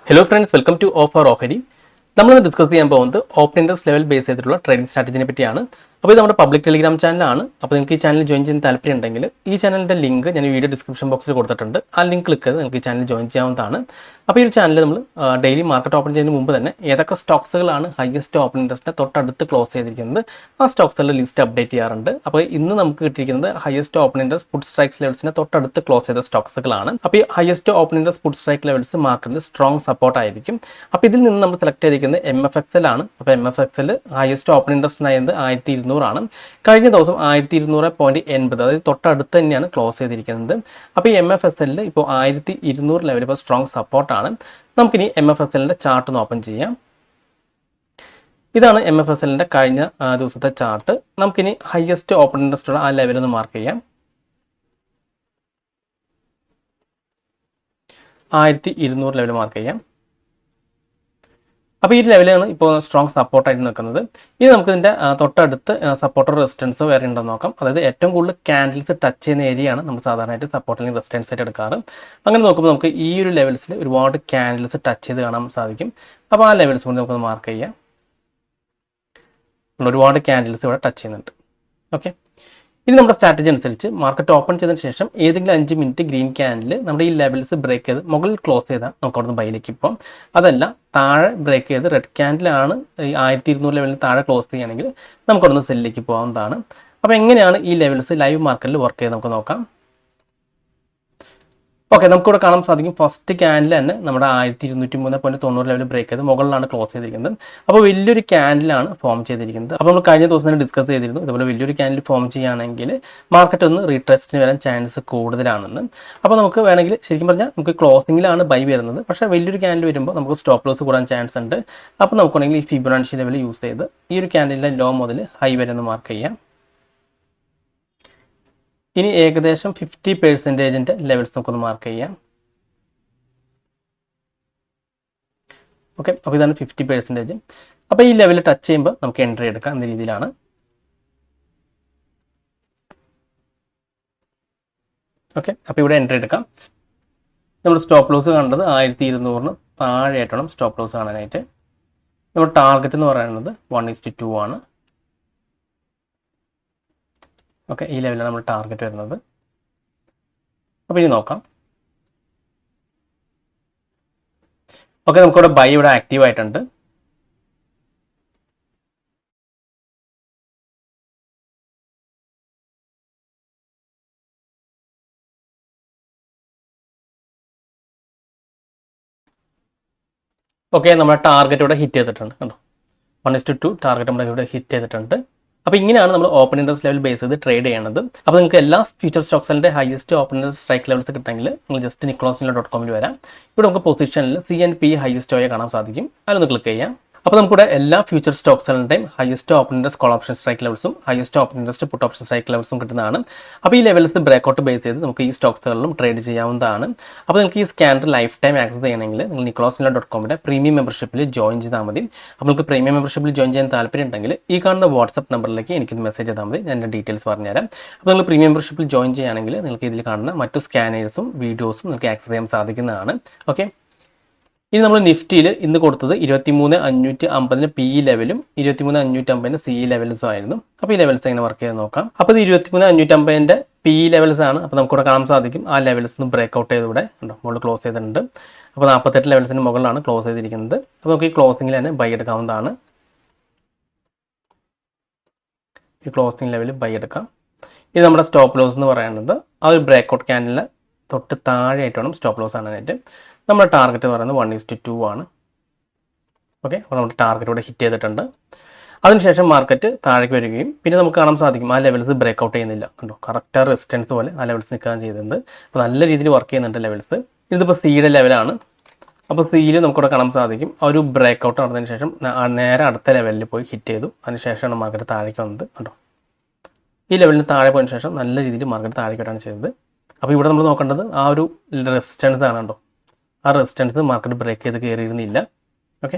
Hello friends, welcome to Offer Ohari. നമ്മൾ discuss ചെയ്യാൻ പോകുന്നത് ഓപ്പൺ ഇൻട്രസ്റ്റ് ലെവൽ ബേസ് ചെയ്തിട്ടുള്ള ട്രേഡിംഗ് സ്ട്രാറ്റജിനെ പറ്റിയാണ്. അപ്പോൾ ഇത് നമ്മുടെ പബ്ലിക് ടെലിഗ്രാം ചാനലാണ്. അപ്പോൾ നിങ്ങൾക്ക് ഈ ചാനൽ ജോയിൻ ചെയ്യാൻ താല്പര്യം ഉണ്ടെങ്കിൽ ഈ ചാനലിൻ്റെ ലിങ്ക് ഞാൻ വീഡിയോ ഡിസ്ക്രിപ്ഷൻ ബോക്സിൽ കൊടുത്തിട്ടുണ്ട്. ആ ലിങ്ക് ക്ലിക്ക് ചെയ്ത് നിങ്ങൾക്ക് ഈ ചാനൽ ജോയിൻ ചെയ്യാവുന്നതാണ്. അപ്പോൾ ഈ ഒരു ചാനൽ നമ്മൾ ഡെയിലി മാർക്കറ്റ് ഓപ്പൺ ചെയ്യുന്നതിന് മുമ്പ് തന്നെ ഏതൊക്കെ സ്റ്റോക്സുകളാണ് ഹയസ്റ്റ് ഓപ്പൺ ഇൻട്രസ്റ്റിനെ തൊട്ടടുത്ത് ക്ലോസ് ചെയ്തിരിക്കുന്നത് ആ സ്റ്റോക്സുകളുടെ ലിസ്റ്റ് അപ്ഡേറ്റ് ചെയ്യാറുണ്ട്. അപ്പോൾ ഇന്ന് നമുക്ക് കിട്ടിയിരിക്കുന്നത് highest open interest put strikes ലെവൽസിനെ തൊട്ടടുത്ത് ക്ലോസ് ചെയ്ത സ്റ്റോക്സുകളാണ്. അപ്പോൾ ഈ highest open interest put strike levels മാർക്കറ്റിൽ സ്ട്രോങ് സപ്പോർട്ട് ആയിരിക്കും. അപ്പോൾ ഇതിൽ നിന്ന് നമ്മൾ സെലക്ട് ചെയ്തിരിക്കുന്നത് MFXL ആണ്. അപ്പോൾ MFXL ഹയസ്റ്റ് ഓപ്പൺ ഇൻട്രസ്റ്റ് ആയത് 1200 കഴിഞ്ഞ ദിവസം 1200.80, അതായത് തൊട്ടടുത്ത് തന്നെയാണ് ക്ലോസ് ചെയ്തിരിക്കുന്നത്. അപ്പോൾ ഈ MFSL ഇപ്പോൾ 1200 ലെവൽ ഇപ്പോൾ സ്ട്രോങ് സപ്പോർട്ടാണ്. നമുക്കിനി MFSLന്റെ ചാർട്ട് ഒന്ന് ഓപ്പൺ ചെയ്യാം. ഇതാണ് MFSLന്റെ കഴിഞ്ഞ ദിവസത്തെ ചാർട്ട്. നമുക്കിനി ഹയസ്റ്റ് ഓപ്പൺ ഇൻട്രസ്റ്റ് ഉള്ള ആ ലെവൽ ഒന്ന് മാർക്ക് ചെയ്യാം. 1200 ലെവൽ മാർക്ക് ചെയ്യാം. അപ്പോൾ ഈ ലെവലാണ് ഇപ്പോൾ സ്ട്രോങ് സപ്പോർട്ടായിട്ട് നിൽക്കുന്നത്. ഇനി നമുക്ക് ഇതിൻ്റെ തൊട്ടടുത്ത് സപ്പോർട്ടർ റെസിസ്റ്റൻസോ വേറെ ഉണ്ടെന്ന് നോക്കാം. അതായത് ഏറ്റവും കൂടുതൽ ക്യാൻഡിൽസ് ടച്ച് ചെയ്യുന്ന ഏരിയയാണ് നമ്മൾ സാധാരണയായിട്ട് സപ്പോർട്ട് അല്ലെങ്കിൽ റെസിസ്റ്റൻസ് ആയിട്ട് എടുക്കാറ്. അങ്ങനെ നോക്കുമ്പോൾ നമുക്ക് ഈ ഒരു ലെവൽസിൽ ഒരുപാട് ക്യാൻഡിൽസ് ടച്ച് ചെയ്ത് കാണാൻ സാധിക്കും. അപ്പോൾ ആ ലെവൽസ് കൊണ്ട് നമുക്കൊന്ന് മാർക്ക് ചെയ്യാം. ഒരുപാട് ക്യാൻഡിൽസ് ഇവിടെ ടച്ച് ചെയ്യുന്നുണ്ട്. ഓക്കെ, ഇനി നമ്മുടെ സ്ട്രാറ്റജി അനുസരിച്ച് മാർക്കറ്റ് ഓപ്പൺ ചെയ്തതിന് ശേഷം ഏതെങ്കിലും 5 മിനിറ്റ് ഗ്രീൻ ക്യാൻഡിൽ നമ്മുടെ ഈ ലെവൽസ് ബ്രേക്ക് ചെയ്ത് മുകളിൽ ക്ലോസ് ചെയ്താൽ നമുക്ക് അവിടുന്ന് ബൈയിലേക്ക് പോകാം. അതല്ല താഴെ ബ്രേക്ക് ചെയ്ത് റെഡ് ക്യാൻഡിലാണ് ഈ 1200 ലെവലിൽ താഴെ ക്ലോസ് ചെയ്യുകയാണെങ്കിൽ നമുക്ക് അവിടുന്ന് സെല്ലിലേക്ക് പോകാവുന്നതാണ്. അപ്പോൾ എങ്ങനെയാണ് ഈ ലെവൽസ് ലൈവ് മാർക്കറ്റിൽ വർക്ക് ചെയ്ത് നമുക്ക് നോക്കാം. ഓക്കെ, നമുക്കിവിടെ കാണാൻ സാധിക്കും ഫസ്റ്റ് ക്യാൻഡിൽ തന്നെ നമ്മുടെ 1203.90 ലെവൽ ബ്രേക്ക് ചെയ്ത് മുകളിലാണ് ക്ലോസ് ചെയ്തിരിക്കുന്നത്. അപ്പോൾ വലിയൊരു ക്യാൻഡിലാണ് ഫോം ചെയ്തിരിക്കുന്നത്. അപ്പോൾ നമ്മൾ കഴിഞ്ഞ ദിവസം തന്നെ ഡിസ്കസ് ചെയ്തിരുന്നു, ഇതുപോലെ വലിയൊരു ക്യാൻഡിൽ ഫോം ചെയ്യുകയാണെങ്കിൽ മാർക്കറ്റ് ഒന്ന് റീട്രസ്റ്റിന് വരാൻ ചാൻസ് കൂടുതലാണെന്ന്. അപ്പോൾ നമുക്ക് വേണമെങ്കിൽ ശരിക്കും പറഞ്ഞാൽ നമുക്ക് ക്ലോസിങ്ങിലാണ് ബൈ വരുന്നത്, പക്ഷേ വലിയൊരു ക്യാൻഡിൽ വരുമ്പോൾ നമുക്ക് സ്റ്റോപ്പ് ലോസ് കൂടാൻ ചാൻസ് ഉണ്ട്. അപ്പോൾ നമുക്ക് വേണമെങ്കിൽ ഈ ഫിബൊനാച്ചി ലെവൽ യൂസ് ചെയ്ത് ഈ ഒരു ക്യാൻഡിലിൻ്റെ ലോ മുതൽ ഹൈ വരെ ഒന്ന് മാർക്ക് ചെയ്യാം. ഇനി ഏകദേശം 50% ലെവൽസ് നമുക്കൊന്ന് മാർക്ക് ചെയ്യാം. ഓക്കെ, അപ്പോൾ ഇതാണ് 50%. അപ്പോൾ ഈ ലെവൽ ടച്ച് ചെയ്യുമ്പോൾ നമുക്ക് എൻട്രി എടുക്കാം എന്ന രീതിയിലാണ്. ഓക്കെ, അപ്പോൾ ഇവിടെ എൻട്രി എടുക്കാം. നമ്മൾ സ്റ്റോപ്പ് ലോസ് കണ്ടത് 1200 താഴെയായിട്ടാണ് സ്റ്റോപ്പ് ലോസ് കാണാനായിട്ട്. നമ്മുടെ ടാർഗറ്റ് എന്ന് പറയുന്നത് 1:2 ആണ്. ഓക്കെ, ഈ ലെവലിലാണ് നമ്മൾ ടാർഗറ്റ് വരുന്നത്. അപ്പോൾ ഇനി നോക്കാം. ഓക്കെ, നമുക്കിവിടെ ബൈ ഇവിടെ ആക്റ്റീവ് ആയിട്ടുണ്ട്. ഓക്കെ, നമ്മുടെ ടാർഗറ്റ് ഇവിടെ ഹിറ്റ് ചെയ്തിട്ടുണ്ട് കേട്ടോ. 1:2 ടാർഗറ്റ് നമ്മുടെ ഇവിടെ ഹിറ്റ് ചെയ്തിട്ടുണ്ട്. അപ്പോൾ ഇങ്ങനെയാണ് നമ്മൾ ഓപ്പൺ ഇൻട്രസ്റ്റ് ലെവൽ ബേസ് ചെയ്ത് ട്രേഡ് ചെയ്യണത്. അപ്പോൾ നിങ്ങൾക്ക് എല്ലാ ഫ്യൂച്ചർ സ്റ്റോക്സിൻ്റെ highest open interest strike levels കിട്ടണമെങ്കിൽ നിങ്ങൾ ജസ്റ്റ് nicholasnilo.com വരാം. ഇവിടെ നമുക്ക് പൊസിഷനിൽ CNP ഹയസ്റ്റ് ആയി കാണാൻ സാധിക്കും. അതിലൊന്ന് ക്ലിക്ക് ചെയ്യാം. അപ്പോൾ നമുക്കിവിടെ എല്ലാ ഫ്യൂച്ചർ സ്റ്റോക്സുകളുടെയും highest open interest call option strike ലെവൽസും highest open interest put option strike ലെവൽസും കിട്ടുന്നതാണ്. അപ്പോൾ ഈ ലെവൽസ് ബ്രേക്കൗട്ട് ബേസ് ചെയ്ത് നമുക്ക് ഈ സ്റ്റോക്സുകളിലും ട്രേഡ് ചെയ്യാവുന്നതാണ്. അപ്പോൾ നിങ്ങൾക്ക് ഈ സ്കാനർ ലൈഫ് ടൈം ആക്സസ് ചെയ്യണമെങ്കിൽ നിങ്ങൾ nicholasnilo.com പ്രീമിയം മെമ്പർഷിപ്പിൽ ജോയിൻ ചെയ്താൽ മതി. അപ്പോൾ നിങ്ങൾക്ക് പ്രീമിയം മെമ്പർഷിപ്പിൽ ജോയിൻ ചെയ്യാൻ താല്പര്യം ഉണ്ടെങ്കിൽ ഈ കാണുന്ന വാട്സ്ആപ്പ് നമ്പറിലേക്ക് എനിക്കൊന്ന് മെസ്സേജ് ചെയ്താൽ മതി. ഞാൻ എൻ്റെ ഡീറ്റെയിൽസ് പറഞ്ഞുതരാം. അപ്പോൾ നിങ്ങൾ പ്രീമിയം മെമ്പർഷിപ്പിൽ ജോയിൻ ചെയ്യുകയാണെങ്കിൽ നിങ്ങൾക്ക് ഇതിൽ കാണുന്ന മറ്റു സ്കാനേഴ്സും വീഡിയോസും നിങ്ങൾക്ക് ആക്സസ് ചെയ്യാൻ സാധിക്കുന്നതാണ്. ഓക്കെ, ഇനി നമ്മൾ നിഫ്റ്റിയിൽ ഇന്ന് കൊടുത്തത് 23,550 PE ലെവലും 23,550 CE ലെവൽസും ആയിരുന്നു. അപ്പോൾ ഈ ലെവൽസ് എങ്ങനെ വർക്ക് ചെയ്ത് നോക്കാം. അപ്പോൾ ഇത് 23,550 PE ലെവൽസ് ആണ്. അപ്പോൾ നമുക്കിവിടെ കാണാൻ സാധിക്കും ആ ലെവൽസ് ഒന്ന് ബ്രേക്ക് ഔട്ട് ചെയ്ത് ഇവിടെ ഉണ്ടോ മുകളിൽ ക്ലോസ് ചെയ്തിട്ടുണ്ട്. അപ്പോൾ 48 ലെവൽസിന് മുകളിലാണ് ക്ലോസ് ചെയ്തിരിക്കുന്നത്. അപ്പോൾ നമുക്ക് ഈ ക്ലോസിങ്ങിൽ തന്നെ ബൈ എടുക്കാവുന്നതാണ്. ഈ ക്ലോസിംഗ് ലെവലിൽ ബൈ എടുക്കാം. ഇത് നമ്മുടെ സ്റ്റോപ്പ് ലോസ് എന്ന് പറയുന്നത് ആ ഒരു ബ്രേക്ക് ഔട്ട് ക്യാൻഡിലിന് തൊട്ട് താഴെയായിട്ട് വേണം സ്റ്റോപ്പ് ലോസ് ആണാനായിട്ട്. നമ്മുടെ ടാർഗറ്റ് എന്ന് പറയുന്നത് 1:2 ആണ്. ഓക്കെ, അപ്പോൾ നമ്മുടെ ടാർഗറ്റ് ഇവിടെ ഹിറ്റ് ചെയ്തിട്ടുണ്ട്. അതിനുശേഷം മാർക്കറ്റ് താഴേക്ക് വരികയും പിന്നെ നമുക്ക് കാണാൻ സാധിക്കും ആ ലെവൽസ് ബ്രേക്ക് ഔട്ട് ചെയ്യുന്നില്ല കണ്ടോ. കറക്റ്റ് റെസിസ്റ്റൻസ് പോലെ ആ ലെവൽസ് നിൽക്കാൻ ചെയ്തിട്ടുണ്ട്. അപ്പോൾ നല്ല രീതിയിൽ വർക്ക് ചെയ്യുന്നുണ്ട് ലെവൽസ്. ഇതിപ്പോൾ സിയുടെ ലെവലാണ്. അപ്പോൾ സിയിൽ നമുക്കിവിടെ കാണാൻ സാധിക്കും ആ ഒരു ബ്രേക്ക് ഔട്ട് നടന്നതിന് ശേഷം നേരെ അടുത്ത ലെവലിൽ പോയി ഹിറ്റ് ചെയ്തു. അതിനുശേഷമാണ് മാർക്കറ്റ് താഴേക്ക് വന്നത് കണ്ടോ. ഈ ലെവലിന് താഴെ പോയതിനു ശേഷം നല്ല രീതിയിൽ മാർക്കറ്റ് താഴേക്ക് വരാണ് ചെയ്തത്. അപ്പോൾ ഇവിടെ നമ്മൾ നോക്കേണ്ടത് ആ ഒരു റെസിസ്റ്റൻസ് ആണ് കേട്ടോ. ആ റെസിസ്റ്റൻസ് മാർക്കറ്റ് ബ്രേക്ക് ചെയ്ത് കയറിയിരുന്നില്ല. ഓക്കെ,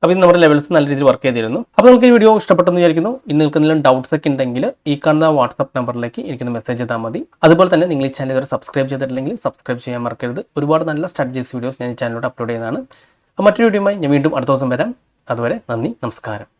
അപ്പോൾ ഇത് നമ്മുടെ ലെവൽസ് നല്ല രീതിയിൽ വർക്ക് ചെയ്തിരുന്നു. അപ്പോൾ നിങ്ങൾക്ക് ഈ വീഡിയോ ഇഷ്ടപ്പെട്ടെന്ന് വിചാരിക്കുന്നു. ഇനി നിങ്ങൾക്ക് എന്തെങ്കിലും ഡൗട്ട്സ് ഒക്കെ ഉണ്ടെങ്കിൽ ഈ കാണുന്ന വാട്സ്ആപ്പ് നമ്പറിലേക്ക് എനിക്കൊന്ന് മെസ്സേജ് ചെയ്താൽ മതി. അതുപോലെ തന്നെ നിങ്ങൾ ഈ ചാനൽ ഇതുവരെ സബ്സ്ക്രൈബ് ചെയ്തിട്ടില്ലെങ്കിൽ സബ്സ്ക്രൈബ് ചെയ്യാൻ മറക്കരുത്. ഒരുപാട് നല്ല സ്ട്രാറ്റജീസ് വീഡിയോസ് ഞാൻ ഈ ചാനലിലോട്ട് അപ്ലോഡ് ചെയ്യുന്നതാണ്. മറ്റൊരു വീഡിയോയുമായി ഞാൻ വീണ്ടും അടുത്ത ദിവസം വരാം. അതുവരെ നന്ദി, നമസ്കാരം.